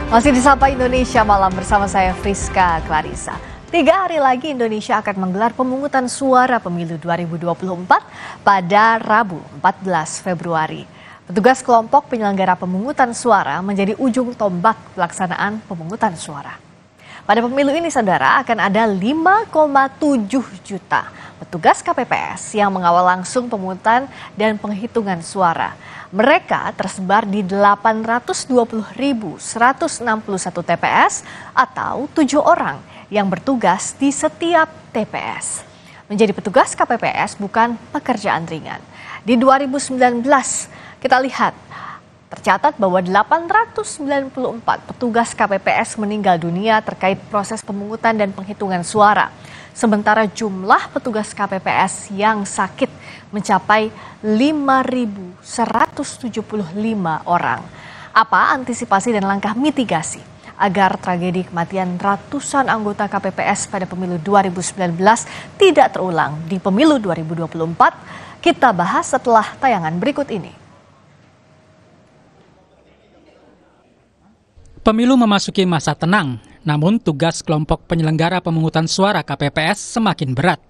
Masih di Sapa Indonesia Malam bersama saya Friska Clarissa. 3 hari lagi Indonesia akan menggelar pemungutan suara pemilu 2024 pada Rabu 14 Februari. Petugas kelompok penyelenggara pemungutan suara menjadi ujung tombak pelaksanaan pemungutan suara. Pada pemilu ini, saudara, akan ada 5,7 juta petugas KPPS yang mengawal langsung pemungutan dan penghitungan suara. Mereka tersebar di 820.161 TPS atau 7 orang yang bertugas di setiap TPS. Menjadi petugas KPPS bukan pekerjaan ringan. Di 2019, kita lihat tercatat bahwa 894 petugas KPPS meninggal dunia terkait proses pemungutan dan penghitungan suara. Sementara jumlah petugas KPPS yang sakit mencapai 5.175 orang. Apa antisipasi dan langkah mitigasi agar tragedi kematian ratusan anggota KPPS pada pemilu 2019 tidak terulang di pemilu 2024? Kita bahas setelah tayangan berikut ini. Pemilu memasuki masa tenang, namun tugas kelompok penyelenggara pemungutan suara KPPS semakin berat.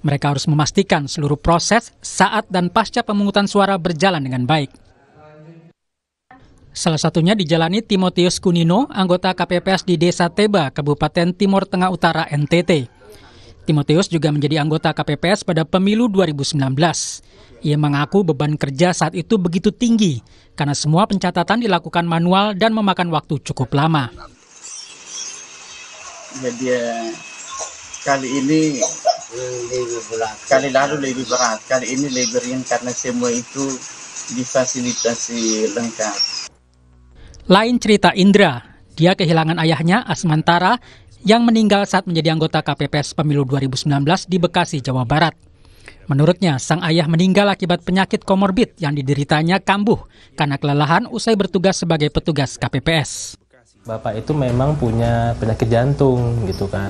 Mereka harus memastikan seluruh proses saat dan pasca pemungutan suara berjalan dengan baik. Salah satunya dijalani Timotius Kunino, anggota KPPS di Desa Teba, Kabupaten Timur Tengah Utara, NTT. Timotius juga menjadi anggota KPPS pada pemilu 2019. Ia mengaku beban kerja saat itu begitu tinggi karena semua pencatatan dilakukan manual dan memakan waktu cukup lama. Jadi kali ini kali lalu lebih berat, kali ini lebih ringan karena semua itu difasilitasi lengkap. Lain cerita Indra, dia kehilangan ayahnya Asmantara yang meninggal saat menjadi anggota KPPS pemilu 2019 di Bekasi, Jawa Barat. Menurutnya, sang ayah meninggal akibat penyakit komorbid yang dideritanya kambuh karena kelelahan usai bertugas sebagai petugas KPPS. Bapak itu memang punya penyakit jantung gitu kan,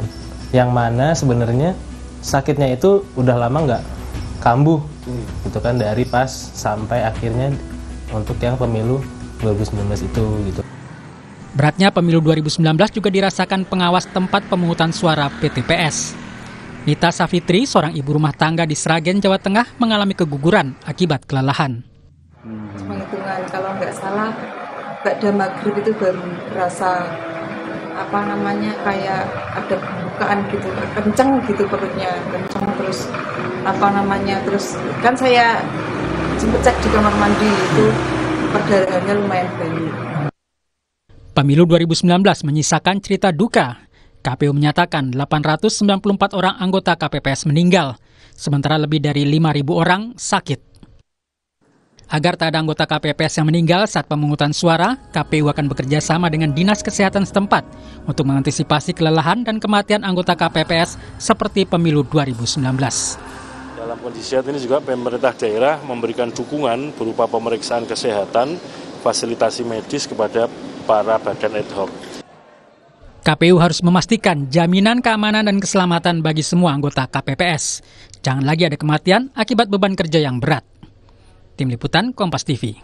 yang mana sebenarnya sakitnya itu udah lama nggak kambuh gitu kan, dari pas sampai akhirnya untuk yang pemilu 2019 itu gitu. Beratnya pemilu 2019 juga dirasakan pengawas tempat pemungutan suara PTPS. Nita Safitri, seorang ibu rumah tangga di Sragen, Jawa Tengah, mengalami keguguran akibat kelelahan. Penghitungan kalau nggak salah, Ba'da maghrib itu baru rasa kayak ada pembukaan gitu, kenceng gitu perutnya, kenceng terus terus kan saya sempat cek di kamar mandi itu perdarahannya lumayan banyak. Pemilu 2019 menyisakan cerita duka. KPU menyatakan 894 orang anggota KPPS meninggal, sementara lebih dari 5.000 orang sakit. Agar tak ada anggota KPPS yang meninggal saat pemungutan suara, KPU akan bekerja sama dengan Dinas Kesehatan setempat untuk mengantisipasi kelelahan dan kematian anggota KPPS seperti pemilu 2019. Dalam kondisi saat ini juga pemerintah daerah memberikan dukungan berupa pemeriksaan kesehatan, fasilitasi medis kepada para badan ad hoc. KPU harus memastikan jaminan keamanan dan keselamatan bagi semua anggota KPPS. Jangan lagi ada kematian akibat beban kerja yang berat. Tim Liputan Kompas TV.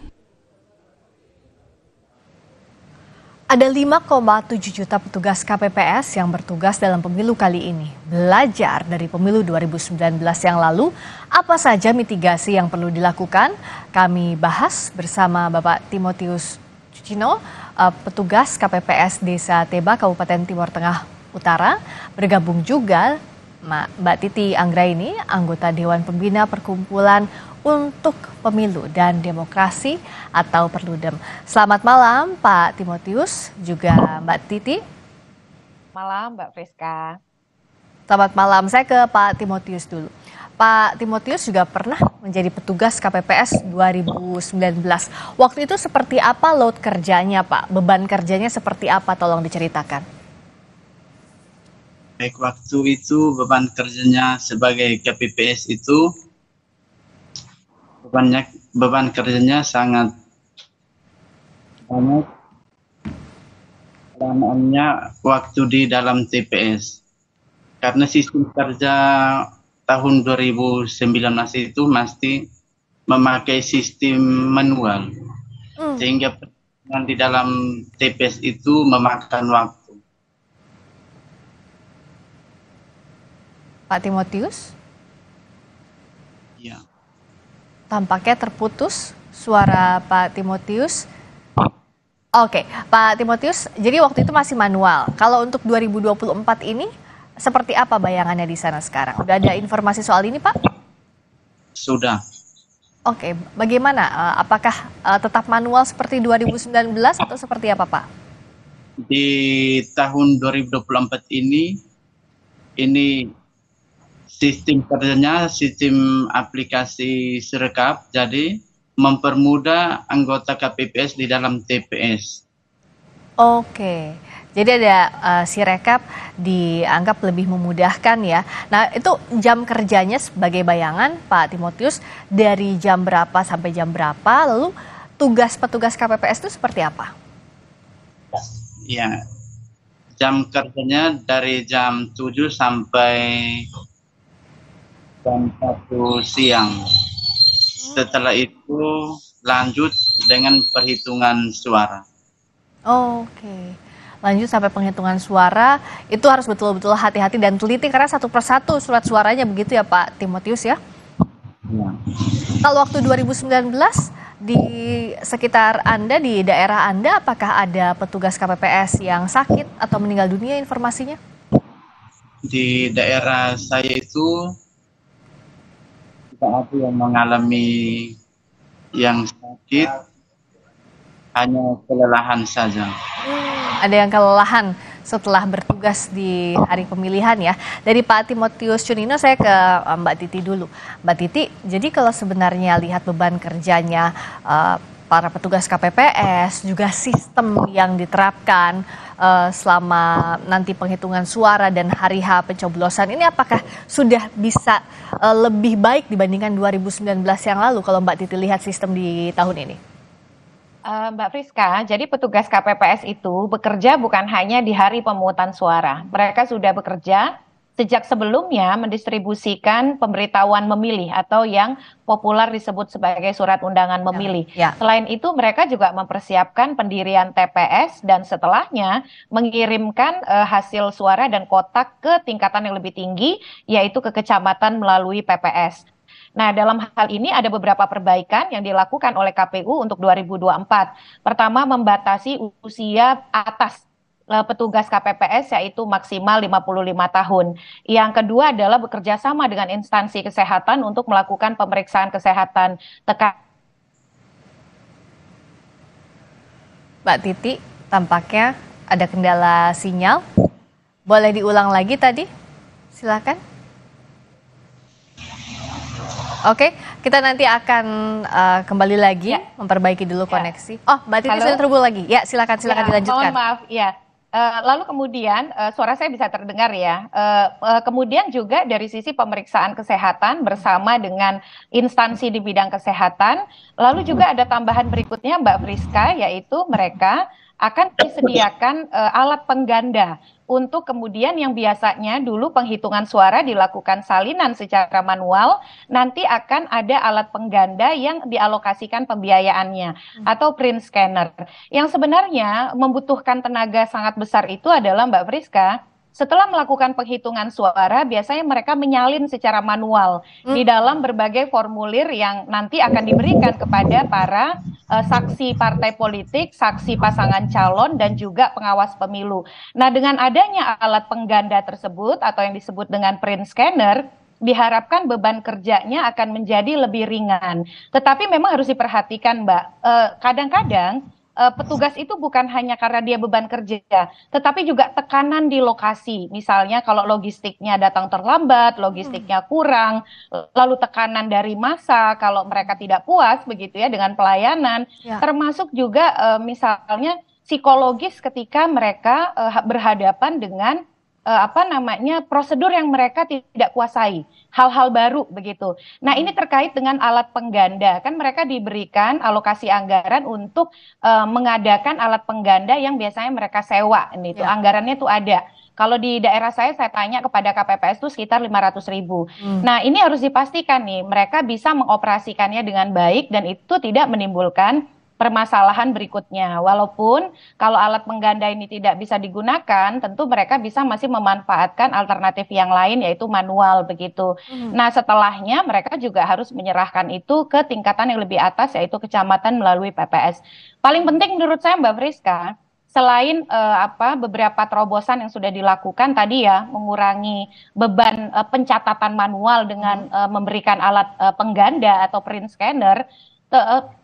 Ada 5,7 juta petugas KPPS yang bertugas dalam pemilu kali ini. Belajar dari pemilu 2019 yang lalu, apa saja mitigasi yang perlu dilakukan? Kami bahas bersama Bapak Timotius Cino, petugas KPPS Desa Teba, Kabupaten Timur Tengah Utara. Bergabung juga Mbak Titi Anggraini, anggota Dewan Pembina Perkumpulan untuk Pemilu dan Demokrasi atau Perludem. Selamat malam Pak Timotius, juga Mbak Titi. Malam Mbak Friska. Selamat malam, saya ke Pak Timotius dulu. Pak Timotius juga pernah menjadi petugas KPPS 2019. Waktu itu seperti apa load kerjanya Pak? Beban kerjanya seperti apa? Tolong diceritakan. Baik, waktu itu beban kerjanya sebagai KPPS itu beban kerjanya sangat banyak. Lamaannya waktu di dalam TPS. Karena sistem kerja tahun 2019 itu masih memakai sistem manual, sehingga yang di dalam TPS itu memakan waktu. Pak Timotius, Ya. tampaknya terputus suara Pak Timotius. Oke, Pak Timotius, jadi waktu itu masih manual. Kalau untuk 2024 ini, seperti apa bayangannya di sana sekarang? Udah ada informasi soal ini, Pak? Sudah. Oke, bagaimana? Apakah tetap manual seperti 2019 atau seperti apa, Pak? Di tahun 2024 ini sistem kerjanya sistem aplikasi Sirekap, jadi mempermudah anggota KPPS di dalam TPS. Oke, jadi ada Sirekap dianggap lebih memudahkan ya. Nah, itu jam kerjanya sebagai bayangan Pak Timotius dari jam berapa sampai jam berapa? Lalu tugas petugas KPPS itu seperti apa? Ya, jam kerjanya dari jam 7 sampai jam 1 siang. Setelah itu lanjut dengan perhitungan suara. Oke, lanjut sampai penghitungan suara, itu harus betul-betul hati-hati dan teliti karena satu persatu surat suaranya begitu ya Pak Timotius ya? Ya. Kalau waktu 2019 di sekitar Anda, di daerah Anda, apakah ada petugas KPPS yang sakit atau meninggal dunia informasinya? Di daerah saya itu tidak ada yang mengalami yang sakit, hanya kelelahan saja. Ada yang kelelahan setelah bertugas di hari pemilihan ya. Dari Pak Timotius Cunino saya ke Mbak Titi dulu. Mbak Titi, jadi kalau sebenarnya lihat beban kerjanya para petugas KPPS, juga sistem yang diterapkan selama nanti penghitungan suara dan hari H pencoblosan ini apakah sudah bisa lebih baik dibandingkan 2019 yang lalu kalau Mbak Titi lihat sistem di tahun ini? Mbak Friska, jadi petugas KPPS itu bekerja bukan hanya di hari pemungutan suara. Mereka sudah bekerja sejak sebelumnya mendistribusikan pemberitahuan memilih atau yang populer disebut sebagai surat undangan memilih. Ya. Selain itu mereka juga mempersiapkan pendirian TPS dan setelahnya mengirimkan hasil suara dan kotak ke tingkatan yang lebih tinggi yaitu ke kecamatan melalui PPS. Nah, dalam hal ini ada beberapa perbaikan yang dilakukan oleh KPU untuk 2024. Pertama, membatasi usia atas petugas KPPS yaitu maksimal 55 tahun. Yang kedua adalah bekerja sama dengan instansi kesehatan untuk melakukan pemeriksaan kesehatan. Mbak Titi, tampaknya ada kendala sinyal. Boleh diulang lagi tadi? Silakan. Oke, kita nanti akan kembali lagi memperbaiki dulu koneksi. Oh, Mbak Titi sudah terhubung lagi. Ya, silakan dilanjutkan. Mohon maaf, ya. Lalu kemudian suara saya bisa terdengar ya. Kemudian juga dari sisi pemeriksaan kesehatan bersama dengan instansi di bidang kesehatan. Lalu juga ada tambahan berikutnya Mbak Friska, yaitu mereka akan disediakan alat pengganda untuk kemudian yang biasanya dulu penghitungan suara dilakukan salinan secara manual, nanti akan ada alat pengganda yang dialokasikan pembiayaannya atau print scanner. Yang sebenarnya membutuhkan tenaga sangat besar itu adalah Mbak Friska, setelah melakukan penghitungan suara, biasanya mereka menyalin secara manual di dalam berbagai formulir yang nanti akan diberikan kepada para saksi partai politik, saksi pasangan calon, dan juga pengawas pemilu. Nah, dengan adanya alat pengganda tersebut atau yang disebut dengan print scanner, diharapkan beban kerjanya akan menjadi lebih ringan. Tetapi memang harus diperhatikan, Mbak, kadang-kadang petugas itu bukan hanya karena dia beban kerja, tetapi juga tekanan di lokasi. Misalnya kalau logistiknya datang terlambat, logistiknya kurang, lalu tekanan dari massa kalau mereka tidak puas begitu ya dengan pelayanan, termasuk juga misalnya psikologis ketika mereka berhadapan dengan prosedur yang mereka tidak kuasai, hal-hal baru begitu. Nah, ini terkait dengan alat pengganda, kan mereka diberikan alokasi anggaran untuk mengadakan alat pengganda yang biasanya mereka sewa, ini tuh anggarannya tuh ada. Kalau di daerah saya tanya kepada KPPS itu sekitar 500.000. Nah, ini harus dipastikan nih, mereka bisa mengoperasikannya dengan baik dan itu tidak menimbulkan permasalahan berikutnya. Walaupun kalau alat pengganda ini tidak bisa digunakan, tentu mereka bisa masih memanfaatkan alternatif yang lain yaitu manual begitu. Nah, setelahnya mereka juga harus menyerahkan itu ke tingkatan yang lebih atas yaitu kecamatan melalui PPS. Paling penting menurut saya Mbak Friska, selain beberapa terobosan yang sudah dilakukan tadi ya, mengurangi beban pencatatan manual dengan memberikan alat pengganda atau print scanner,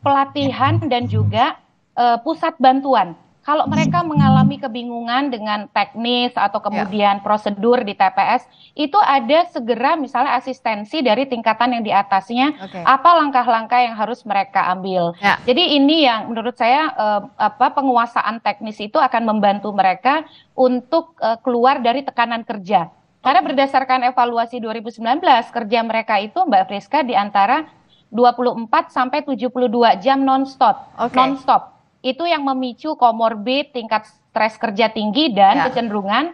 pelatihan dan juga pusat bantuan. Kalau mereka mengalami kebingungan dengan teknis atau kemudian prosedur di TPS, itu ada segera misalnya asistensi dari tingkatan yang di atasnya, apa langkah-langkah yang harus mereka ambil. Jadi ini yang menurut saya penguasaan teknis itu akan membantu mereka untuk keluar dari tekanan kerja. Karena berdasarkan evaluasi 2019, kerja mereka itu Mbak Friska di antara 24 sampai 72 jam non-stop. Non-stop. Itu yang memicu komorbid, tingkat stres kerja tinggi, dan kecenderungan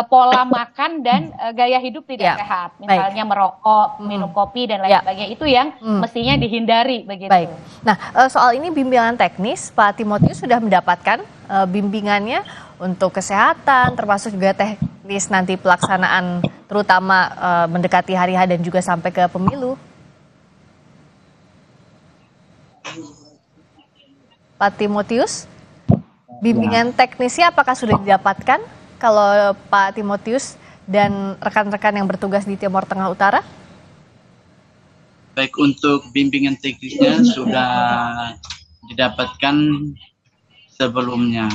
pola makan dan gaya hidup tidak sehat. Misalnya merokok, minum kopi, dan lain sebagainya. Itu yang mestinya dihindari. Begitu. Baik. Nah, soal ini bimbingan teknis, Pak Timotius sudah mendapatkan bimbingannya untuk kesehatan, termasuk juga teknis nanti pelaksanaan, terutama mendekati hari H dan juga sampai ke pemilu. Pak Timotius, bimbingan teknisnya apakah sudah didapatkan kalau Pak Timotius dan rekan-rekan yang bertugas di Timur Tengah Utara? Baik, untuk bimbingan teknisnya sudah didapatkan sebelumnya.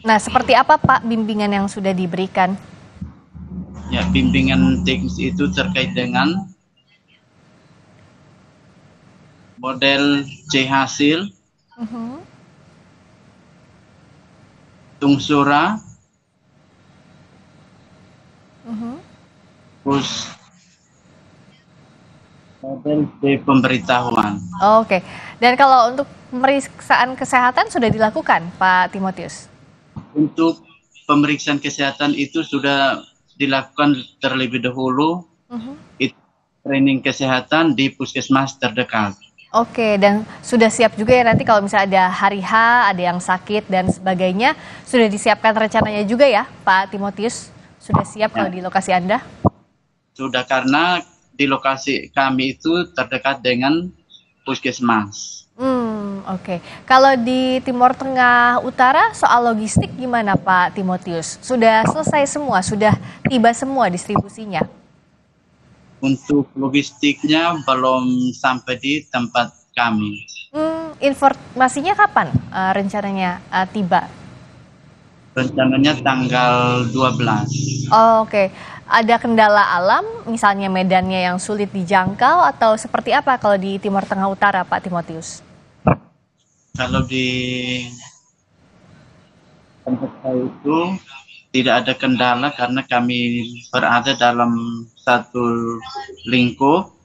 Nah, seperti apa Pak bimbingan yang sudah diberikan? Ya, bimbingan teknis itu terkait dengan model C hasil, tungsura, terus model C pemberitahuan. Oke, dan kalau untuk pemeriksaan kesehatan sudah dilakukan, Pak Timotius? Untuk pemeriksaan kesehatan itu sudah dilakukan terlebih dahulu, itu training kesehatan di puskesmas terdekat. Oke, dan sudah siap juga ya nanti kalau misalnya ada hari H, ada yang sakit dan sebagainya, sudah disiapkan rencananya juga ya, Pak Timotius? Sudah siap kalau di lokasi Anda? Sudah, karena di lokasi kami itu terdekat dengan puskesmas. Oke. Kalau di Timur Tengah Utara soal logistik gimana Pak Timotius? Sudah selesai semua? Sudah tiba semua distribusinya? Untuk logistiknya belum sampai di tempat kami. Informasinya kapan rencananya tiba? Rencananya tanggal 12. Oke. Ada kendala alam, misalnya medannya yang sulit dijangkau, atau seperti apa kalau di Timur Tengah Utara, Pak Timotius? Kalau di tempat saya itu tidak ada kendala karena kami berada dalam satu lingkup.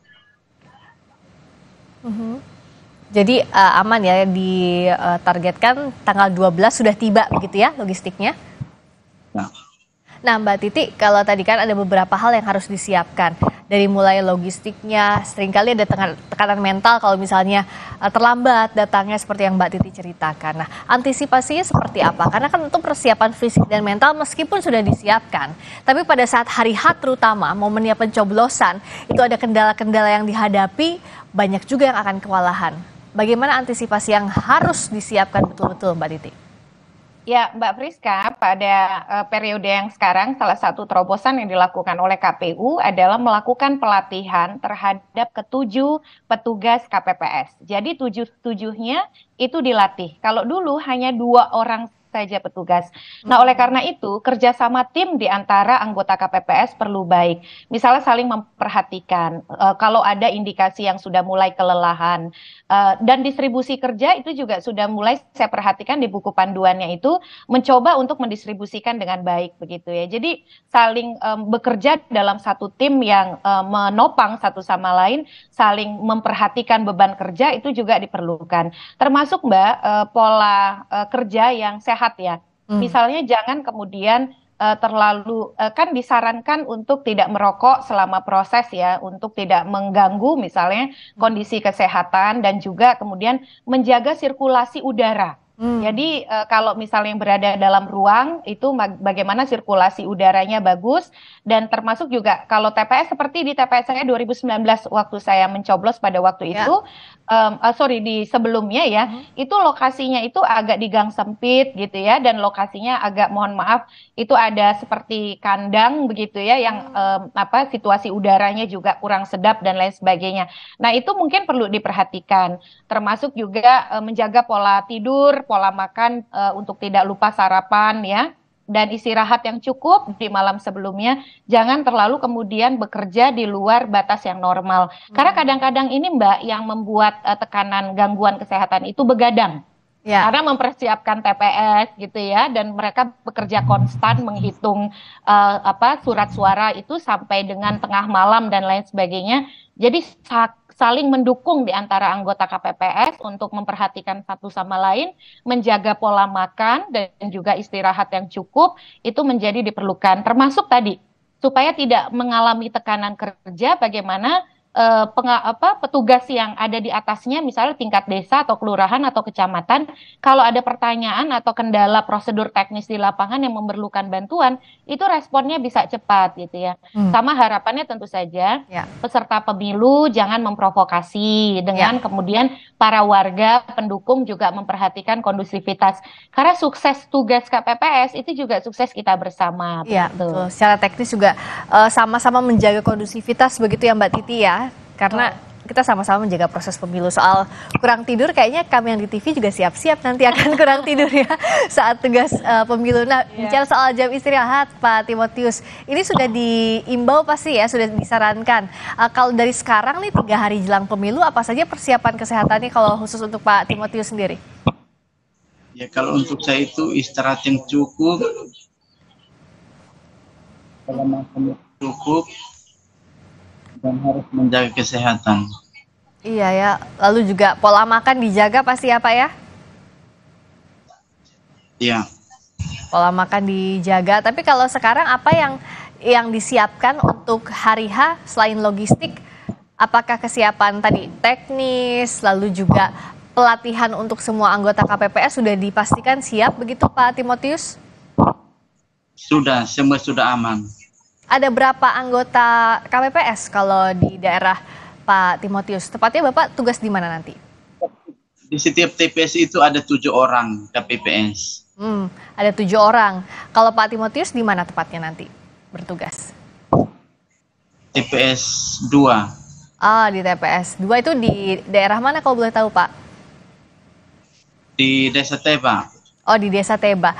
Jadi aman ya, ditargetkan tanggal 12 sudah tiba begitu ya logistiknya? Nah Mbak Titi, kalau tadi kan ada beberapa hal yang harus disiapkan. Dari mulai logistiknya, seringkali ada tekanan mental kalau misalnya terlambat datangnya seperti yang Mbak Titi ceritakan. Nah, antisipasinya seperti apa? Karena kan untuk persiapan fisik dan mental meskipun sudah disiapkan, tapi pada saat hari H terutama, momennya pencoblosan, itu ada kendala-kendala yang dihadapi, banyak juga yang akan kewalahan. Bagaimana antisipasi yang harus disiapkan betul-betul Mbak Titi? Ya, Mbak Friska, pada periode yang sekarang salah satu terobosan yang dilakukan oleh KPU adalah melakukan pelatihan terhadap ke-7 petugas KPPS. Jadi 7-7-nya itu dilatih. Kalau dulu hanya 2 orang saja petugas. Nah, oleh karena itu kerjasama tim di antara anggota KPPS perlu baik. Misalnya saling memperhatikan kalau ada indikasi yang sudah mulai kelelahan, dan distribusi kerja itu juga sudah mulai saya perhatikan di buku panduannya itu mencoba untuk mendistribusikan dengan baik begitu ya. Jadi saling bekerja dalam satu tim yang menopang satu sama lain, saling memperhatikan beban kerja itu juga diperlukan. Termasuk Mbak pola kerja yang sehat ya. Misalnya jangan kemudian terlalu kan disarankan untuk tidak merokok selama proses ya, untuk tidak mengganggu misalnya kondisi kesehatan dan juga kemudian menjaga sirkulasi udara. Jadi kalau misalnya yang berada dalam ruang itu bagaimana sirkulasi udaranya bagus, dan termasuk juga kalau TPS seperti di TPS saya 2019 waktu saya mencoblos pada waktu itu, sorry di sebelumnya ya, itu lokasinya itu agak di gang sempit gitu ya, dan lokasinya agak mohon maaf itu ada seperti kandang begitu ya, yang situasi udaranya juga kurang sedap dan lain sebagainya. Nah itu mungkin perlu diperhatikan, termasuk juga menjaga pola tidur, pola makan, untuk tidak lupa sarapan ya, dan istirahat yang cukup di malam sebelumnya. Jangan terlalu kemudian bekerja di luar batas yang normal. Karena kadang-kadang ini Mbak yang membuat tekanan gangguan kesehatan itu begadang. Ya. Karena mempersiapkan TPS gitu ya, dan mereka bekerja konstan menghitung surat suara itu sampai dengan tengah malam dan lain sebagainya. Jadi saling mendukung di antara anggota KPPS untuk memperhatikan satu sama lain, menjaga pola makan dan juga istirahat yang cukup itu menjadi diperlukan. Termasuk tadi supaya tidak mengalami tekanan kerja, bagaimana petugas yang ada di atasnya, misalnya tingkat desa atau kelurahan atau kecamatan, kalau ada pertanyaan atau kendala prosedur teknis di lapangan yang memerlukan bantuan, itu responnya bisa cepat gitu ya. Sama harapannya tentu saja peserta pemilu jangan memprovokasi dengan kemudian para warga pendukung juga memperhatikan kondusivitas. Karena sukses tugas KPPS itu juga sukses kita bersama. Iya, betul. Secara teknis juga sama-sama menjaga kondusivitas begitu ya Mbak Titi ya. Karena kita sama-sama menjaga proses pemilu. Soal kurang tidur kayaknya kami yang di TV juga siap-siap nanti akan kurang tidur ya saat tugas pemilu. Nah, bicara soal jam istirahat Pak Timotius, ini sudah diimbau pasti ya, sudah disarankan. Kalau dari sekarang nih 3 hari jelang pemilu, apa saja persiapan kesehatannya kalau khusus untuk Pak Timotius sendiri? Ya kalau untuk saya itu istirahat yang cukup, pola makan yang cukup, dan harus menjaga kesehatan. Iya ya, lalu juga pola makan dijaga pasti ya Pak ya? Iya. Pola makan dijaga, tapi kalau sekarang apa yang disiapkan untuk hari H selain logistik? Apakah kesiapan tadi teknis, lalu juga pelatihan untuk semua anggota KPPS sudah dipastikan siap begitu Pak Timotius? Sudah, semua sudah aman. Ada berapa anggota KPPS kalau di daerah Pak Timotius? Tepatnya Bapak tugas di mana nanti? Di setiap TPS itu ada 7 orang KPPS. Ada 7 orang. Kalau Pak Timotius di mana tepatnya nanti bertugas? TPS 2. Di TPS 2 itu di daerah mana kalau boleh tahu Pak? Di Desa Teba. Di Desa Teba.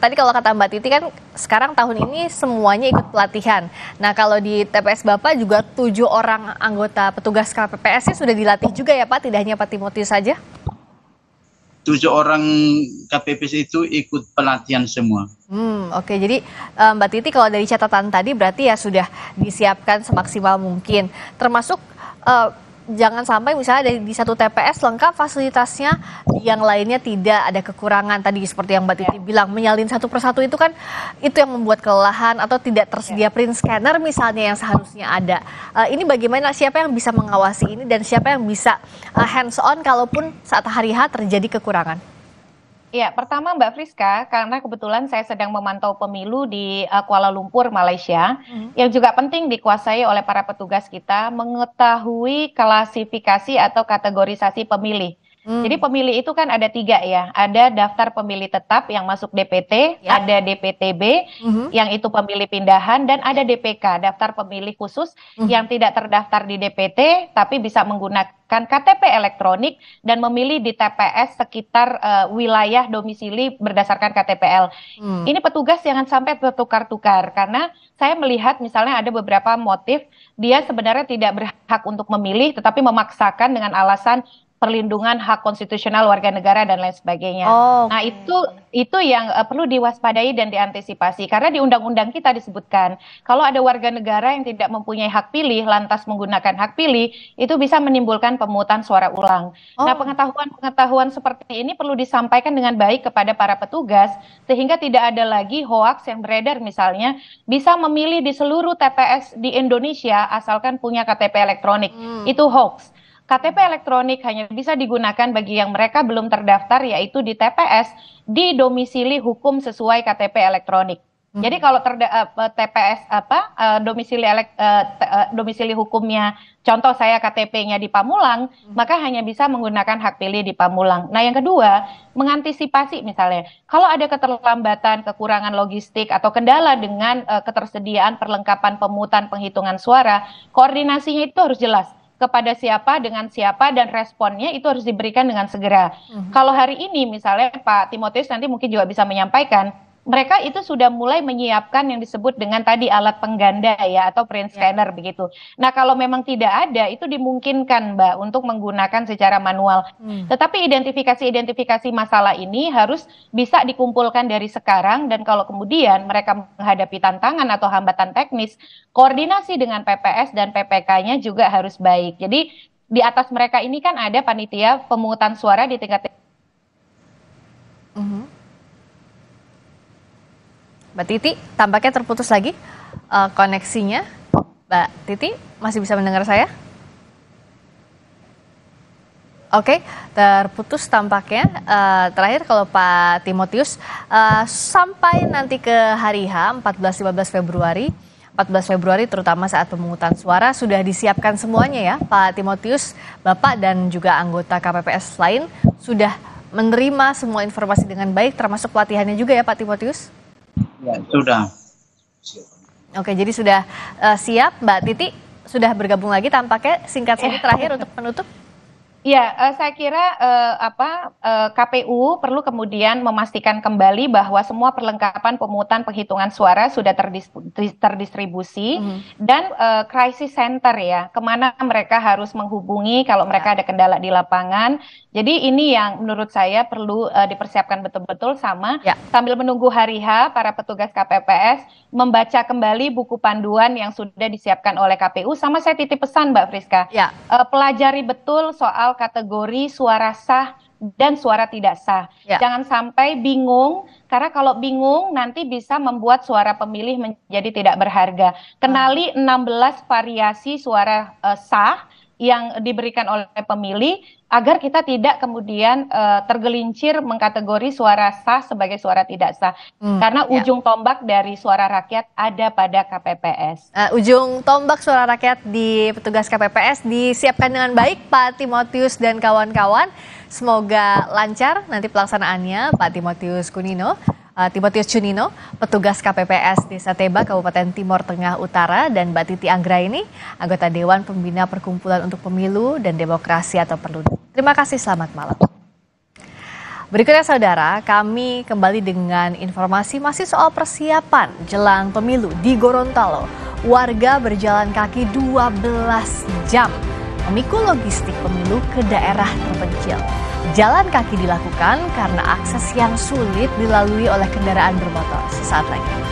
Tadi kalau kata Mbak Titi kan sekarang tahun ini semuanya ikut pelatihan. Nah kalau di TPS Bapak juga 7 orang anggota petugas KPPS sudah dilatih juga ya Pak, tidak hanya Pak Timotius saja? 7 orang KPPS itu ikut pelatihan semua. Oke, jadi Mbak Titi kalau dari catatan tadi berarti ya sudah disiapkan semaksimal mungkin. Termasuk jangan sampai misalnya di satu TPS lengkap fasilitasnya, yang lainnya tidak, ada kekurangan tadi seperti yang Mbak Titi bilang, menyalin satu persatu itu kan itu yang membuat kelelahan, atau tidak tersedia print scanner misalnya yang seharusnya ada. Ini bagaimana, siapa yang bisa mengawasi ini dan siapa yang bisa hands on kalaupun saat hari H terjadi kekurangan? Ya, pertama Mbak Friska, karena kebetulan saya sedang memantau pemilu di Kuala Lumpur, Malaysia, yang juga penting dikuasai oleh para petugas kita mengetahui klasifikasi atau kategorisasi pemilih. Jadi pemilih itu kan ada 3 ya, ada daftar pemilih tetap yang masuk DPT, ada DPTB yang itu pemilih pindahan, dan ada DPK, daftar pemilih khusus yang tidak terdaftar di DPT tapi bisa menggunakan KTP elektronik dan memilih di TPS sekitar wilayah domisili berdasarkan KTPL. Ini petugas jangan sampai bertukar-tukar, karena saya melihat misalnya ada beberapa motif dia sebenarnya tidak berhak untuk memilih tetapi memaksakan dengan alasan perlindungan hak konstitusional warga negara dan lain sebagainya. Nah, itu yang perlu diwaspadai dan diantisipasi karena di undang-undang kita disebutkan kalau ada warga negara yang tidak mempunyai hak pilih lantas menggunakan hak pilih itu bisa menimbulkan pemungutan suara ulang. Nah, pengetahuan seperti ini perlu disampaikan dengan baik kepada para petugas sehingga tidak ada lagi hoaks yang beredar misalnya bisa memilih di seluruh TPS di Indonesia asalkan punya KTP elektronik. Itu hoax. KTP elektronik hanya bisa digunakan bagi yang mereka belum terdaftar yaitu di TPS di domisili hukum sesuai KTP elektronik. Jadi kalau TPS domisili hukumnya contoh saya KTP-nya di Pamulang, maka hanya bisa menggunakan hak pilih di Pamulang. Nah, yang kedua, mengantisipasi misalnya kalau ada keterlambatan, kekurangan logistik atau kendala dengan ketersediaan perlengkapan pemungutan penghitungan suara, koordinasinya itu harus jelas. Kepada siapa, dengan siapa, dan responnya itu harus diberikan dengan segera. Kalau hari ini misalnya Pak Timotius nanti mungkin juga bisa menyampaikan, mereka itu sudah mulai menyiapkan yang disebut dengan tadi alat pengganda ya atau print scanner begitu. Nah, kalau memang tidak ada itu dimungkinkan Mbak untuk menggunakan secara manual. Tetapi identifikasi masalah ini harus bisa dikumpulkan dari sekarang dan kalau kemudian mereka menghadapi tantangan atau hambatan teknis, koordinasi dengan PPS dan PPK-nya juga harus baik. Jadi di atas mereka ini kan ada panitia pemungutan suara di tingkat Mbak Titi, tampaknya terputus lagi koneksinya. Mbak Titi, masih bisa mendengar saya? Oke, terputus tampaknya. Terakhir kalau Pak Timotius, sampai nanti ke hari H, 14-15 Februari, 14 Februari terutama saat pemungutan suara, sudah disiapkan semuanya ya Pak Timotius, Bapak dan juga anggota KPPS lain sudah menerima semua informasi dengan baik, termasuk pelatihannya juga ya Pak Timotius? Ya, sudah. Oke, jadi sudah siap. Mbak Titi sudah bergabung lagi tampaknya. Singkat saja terakhir untuk penutup. Ya, saya kira KPU perlu kemudian memastikan kembali bahwa semua perlengkapan pemungutan penghitungan suara sudah terdistribusi dan crisis center ya, kemana mereka harus menghubungi kalau mereka ada kendala di lapangan. Jadi ini yang menurut saya perlu dipersiapkan betul-betul sambil menunggu hari H, para petugas KPPS membaca kembali buku panduan yang sudah disiapkan oleh KPU. Sama saya titip pesan Mbak Friska, pelajari betul soal kategori suara sah dan suara tidak sah. Jangan sampai bingung, karena kalau bingung nanti bisa membuat suara pemilih menjadi tidak berharga. Kenali 16 variasi suara sah yang diberikan oleh pemilih agar kita tidak kemudian tergelincir mengkategori suara sah sebagai suara tidak sah. Karena ujung tombak dari suara rakyat ada pada KPPS. Ujung tombak suara rakyat di petugas KPPS disiapkan dengan baik Pak Timotius dan kawan-kawan. Semoga lancar nanti pelaksanaannya Pak Timotius Cunino, petugas KPPS Desa Teba, Kabupaten Timor Tengah Utara, dan Mbak Titi Anggraini, anggota Dewan Pembina Perkumpulan untuk Pemilu dan Demokrasi atau Perludem. Terima kasih, selamat malam. Berikutnya saudara, kami kembali dengan informasi masih soal persiapan jelang pemilu di Gorontalo. Warga berjalan kaki 12 jam memikul logistik pemilu ke daerah terpencil. Jalan kaki dilakukan karena akses yang sulit dilalui oleh kendaraan bermotor. Sesaat lagi.